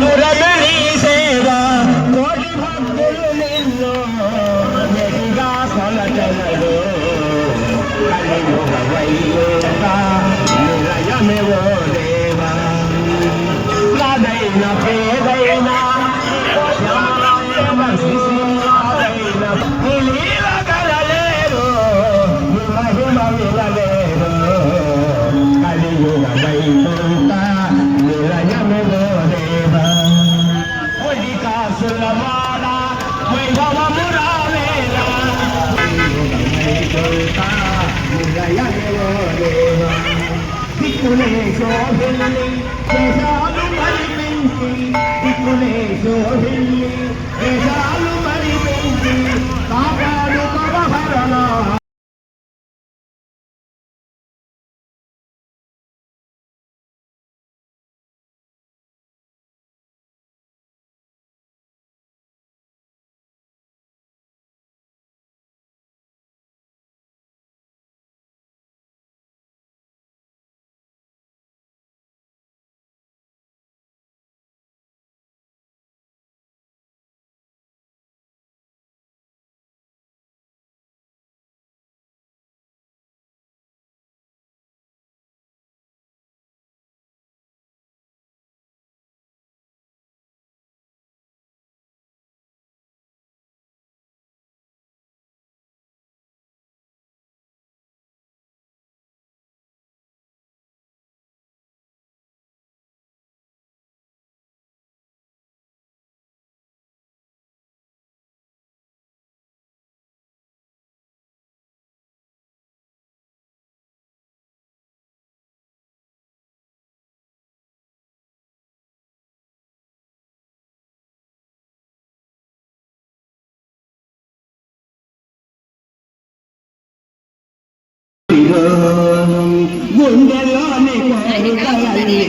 మధురమే నీ సేవ కోటి భక్తులు నిన్ను మెరుగా కొలచనలో కలియుగ వైయోగ నిలయమే ఓ దేవా నాదైన పేదైన లీలగలలేరు మహిమ విలలేరు కలియుగ వైకుంఠ నిలయమే ఓ దేవా ఒడి కాసుల మాడ వైభవము రావేలా వైకుంఠ నిలయమే ఓ దేవా దిక్కులే శోభిల్లి దేశాలు మరిపించి దిక్కులే శోభిల్లి దేశాలు మరిపించి కాపాడు పవహరణ గుండెలోని కోరికలన్నీ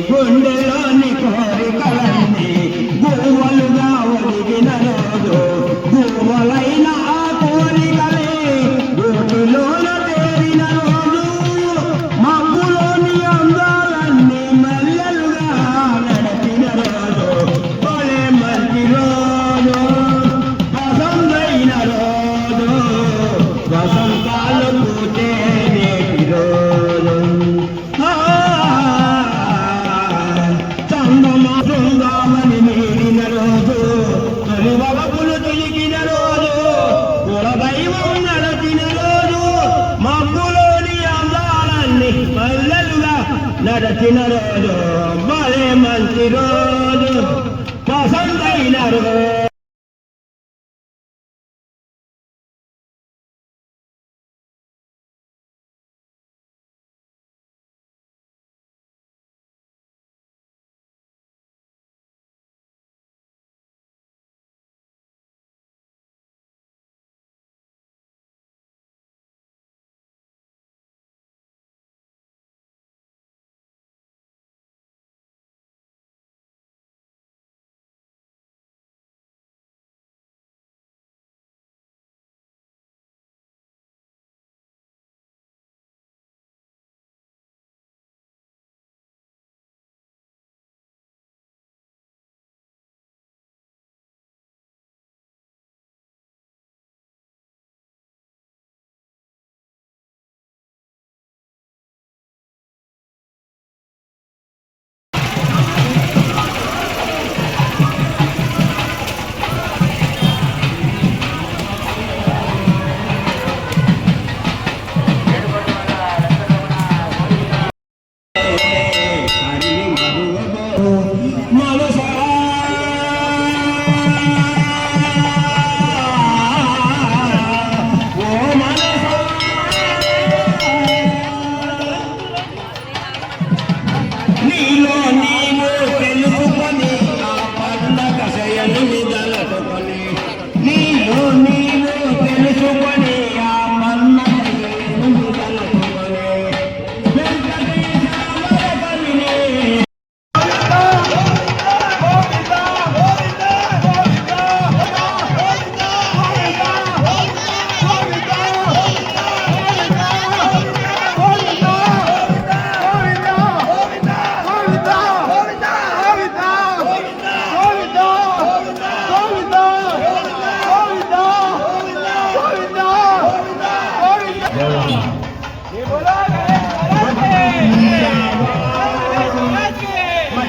గుండెలోని కోరికలన్నీ గువ్వలుగా ఒదిగిన రోజు గువ్వలైన ఆ కోరికలే గోటిలోన తేరిన రోజు మబ్బులోని అందాలన్నీ మల్లెలుగా నడిచిన రోజు భలే మంచి రోజు వసంతైన రోజు వసంతాలు పూచే నేటి రోజు చందమా బృందావని మీడిన రోజు తొలి వలపులు తిరిగిన రోజు కులదైవం నడచిన రోజు మబ్బులోని అందాలన్నీ మల్లెలుగా నడచిన రోజు భలే మంచి రోజు వసంతైన రోజు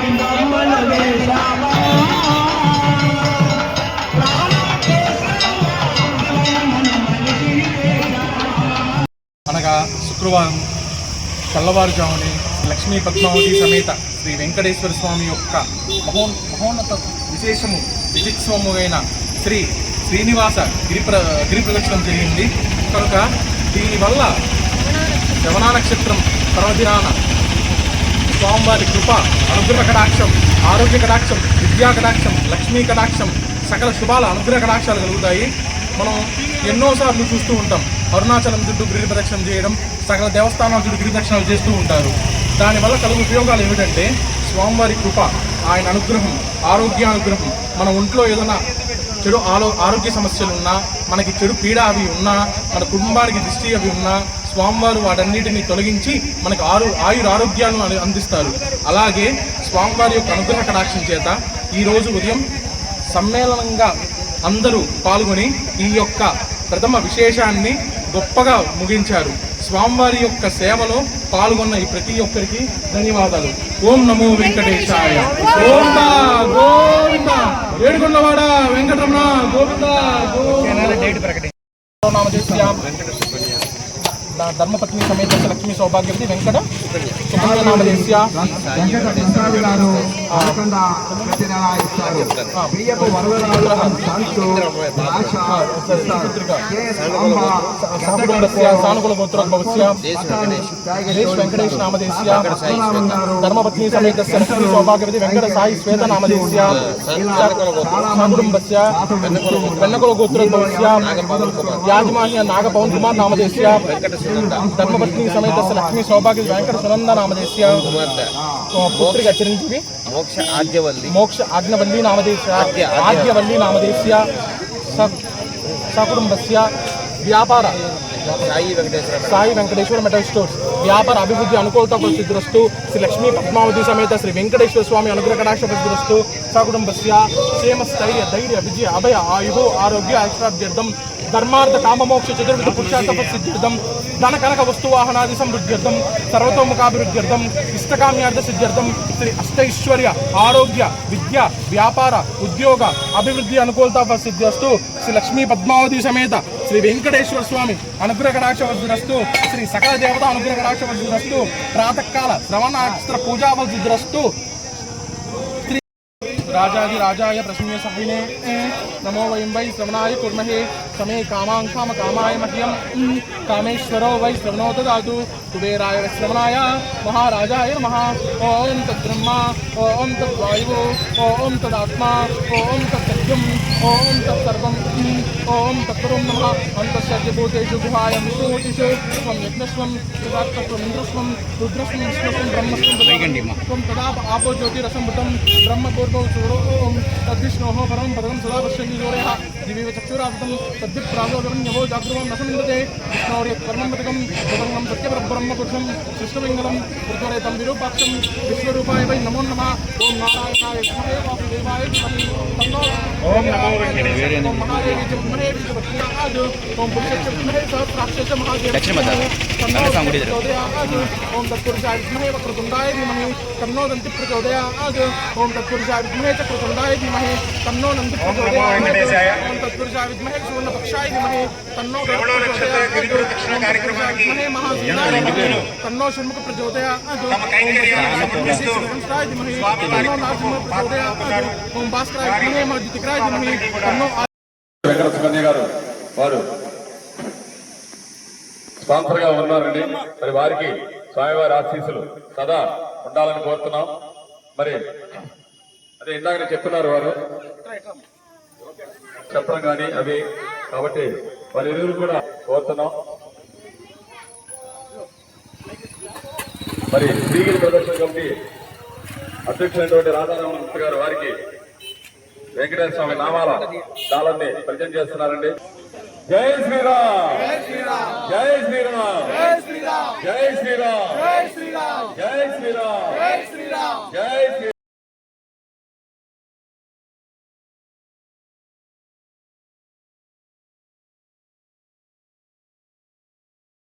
గోవిందమ్మను వేశావా అనగా శుక్రవారం తెల్లవారుజాముని లక్ష్మీ పద్మావతి సమేత శ్రీ వెంకటేశ్వర స్వామి యొక్క మహోన్నత విశేషము విచిత్సవము అయిన శ్రీనివాస గిరి ప్రదక్షిణం జరిగింది. కనుక దీనివల్ల శ్రవణ నక్షత్రం పర్వదినాన స్వామివారి కృప, అనుగ్రహ కటాక్షం, ఆరోగ్య కటాక్షం, విద్యా కటాక్షం, లక్ష్మీ కటాక్షం, సకల శుభాల అనుగ్రహ కటాక్షాలు కలుగుతాయి. మనం ఎన్నోసార్లు చూస్తూ ఉంటాం అరుణాచలం చుట్టూ గిరి ప్రదక్షిణం చేయడం, సకల దేవస్థానాల చుట్టూ గిరి ప్రదక్షిణాలు చేస్తూ ఉంటారు. దానివల్ల కలుగు ఉపయోగాలు ఏమిటంటే స్వామివారి కృప, ఆయన అనుగ్రహం, ఆరోగ్యానుగ్రహం, మన ఒంట్లో ఏదైనా చెడు ఆరోగ్య సమస్యలు ఉన్నా, మనకి చెడు పీడ అవి ఉన్నా, మన కుటుంబానికి దిష్టి అవి ఉన్నా స్వామివారు వాటన్నిటిని తొలగించి మనకు ఆరోగ్యాలను అందిస్తారు. అలాగే స్వామివారి యొక్క అనుగ్రహ కటాక్షం చేత ఈరోజు ఉదయం సమ్మేళనంగా అందరూ పాల్గొని ఈ యొక్క ప్రథమ విశేషాన్ని గొప్పగా ముగించారు. స్వామివారి యొక్క సేవలో పాల్గొన్న ఈ ప్రతి ఒక్కరికి ధన్యవాదాలు. ఓం నమో వెంకటేశాయ. గోవింద గోవింద ఏడుకొండవాడ వెంకటరమణ గోవింద గోవింద. ధర్మపత్ని సమేత లక్ష్మీ సౌభాగ్యవతి వెంకట సుబ్రహ్మణ్యనామదేశ్య సానుకూల గోత్రోద్భవస్య వెంకటేశ్ నామదేశ్య ధర్మపత్ని సమేత లక్ష్మీ సౌభాగ్యవతి వెంకట సాయి శ్వేత నామదేశ్య కుటుంబస్య వెన్నకుల గోత్రోద్భవస్య యాజమాన్య నాగ పవన్ కుమార్ నామదేశ్య ధర్మపత్ని సమేత లక్ష్మీ సౌభాగ్య వెంకట సునంద నామదేశ్య పుత్రిక చిరంజీవి మోక్ష ఆజ్ఞవల్లి నామదేశ్య సకుటుంబస్య వ్యాపార సాయి వెంకటేశ్వర మెటల్ స్టోర్స్ వ్యాపార అభివృద్ధి అనుకూలత ప్రసిద్ధిరస్తు. శ్రీ లక్ష్మీ పద్మావతి సమేత శ్రీ వెంకటేశ్వర స్వామి అనుగ్రహ కటాక్ష ప్రసిద్ధిరస్తు. సకుటుంబస్య క్షేమ స్థైర్య ధైర్య విజయ అభయ ఆయుః ఆరోగ్య ఐశ్వర్యార్థం ధర్మార్థ కామమోక్ష చతుర్విధ పురుషార్థ సిద్ధ్యర్థం ధన కనక వస్తువాహనాది సమృద్ధ్యర్థం సర్వతోముఖాభివృద్ధ్యర్థం ఇష్టకామ్యార్థ సిద్ధ్యర్థం శ్రీ అష్టైశ్వర్య ఆరోగ్య విద్య వ్యాపార ఉద్యోగ అభివృద్ధి అనుకూలత సిద్ధ్యస్తు. శ్రీ లక్ష్మీ పద్మావతి సమేత శ్రీ వెంకటేశ్వర స్వామి అనుగ్రహ కటాక్ష వృద్ధిరస్తు. శ్రీ సకల దేవత అనుగ్రహ కటాక్ష వృద్ధిరస్తు. ప్రాతకాల శ్రవణాస్త్ర పూజా వృద్ధిరస్తు. राजाधि राजाय प्रसन्न सहिने नमो वयं वै श्रवणाय कुर्महे समे कामां कामाय मह्यं कामेश्वरो वै श्रवणो ददातु. कुबेराय वै श्रवणाय महाराजाय नमः. ओं तद्ब्रह्मा ओं तद्वायुः ओं तदात्मा ओं तत्सत्यं ओं तत्सर्वं ओं तत्परं नमः. अन्तस्य भूतेषु गुहायं सूतिषु त्वं यज्ञस्वं सुधात्मस्वं इन्द्रस्वं रुद्रस्वं विष्णुस्वं ब्रह्मस्वं तदा आपो ज्योतिरसंवृतं ब्रह्मपूर्वौ ओम तद्विष्णोः परं पदं सदा पश्यन्ति सूर्यः दिवीव चक्षुरावृतं तद्विप्रागोगमन्यवो जागृवं न समिन्दते विष्णोर्यत्कर्मं सुभङ्गं सत्यपरब्रह्मपुरुषं कृष्णपिङ्गलं कृत्वरेतं विरूपाक्षं विश्वरूपाय वै नमो नमः. ओम नारायणाय विद्महे वासुदेवाय धीमहि तन्नो ओम नमो वेंकटेशाय ओम महादेवी च विद्महे विष्णुपत्न्याः ओम पुरुषस्य विद्महे सहस्राक्षस्य महादेवस्य तन्नो प्रचोदयात्. ओम तत्पुरुषाय विद्महे वक्रतुण्डाय धीमहि तन्नो दन्ति प्रचोदयात्. ओम तत्पुरुषाय विद्महे चक्रतुण्डाय धीमहि तन्नो नन्दी प्रचोदयात्. ओम तत्पुरुषाय विद्महे सुवर्णपक्षाय धीमहि तन्नो प्रचोदयात्. विद्महे महावीराय धीमहि तन्नो षण्मुख प्रचोदयात्. ओम तत्पुरुषाय धीमहि तन्नो नारसिंह प्रचोदयात्. ओम भास्कराय विद्महे महादितिक्राय धीमहि तन्नो వెంకట సుకన్య గారు వారు స్పాన్సర్ గా ఉన్నారండి. మరి వారికి స్వామివారి ఆశీస్సులు సదా ఉండాలని కోరుతున్నాం. మరి అదే ఇందాక చెప్తున్నారు వారు చెప్పడం కానీ అవి కాబట్టి వారి ఇరువురు కూడా కోరుతున్నాం. మరి శ్రీగిరి ప్రదర్శన కమిటీ అధ్యక్షులైనటువంటి రాధారామన్ గారు వారికి వెంకటేశ్వర స్వామి నామాల దాళాన్ని పరిచయం చేస్తున్నారండి. జై శ్రీరామ్ జై శ్రీరామ్ జై శ్రీరామ్ జై శ్రీరామ్ జై శ్రీరామ్ జై శ్రీరామ్ జై శ్రీరామ్ జై శ్రీరామ్.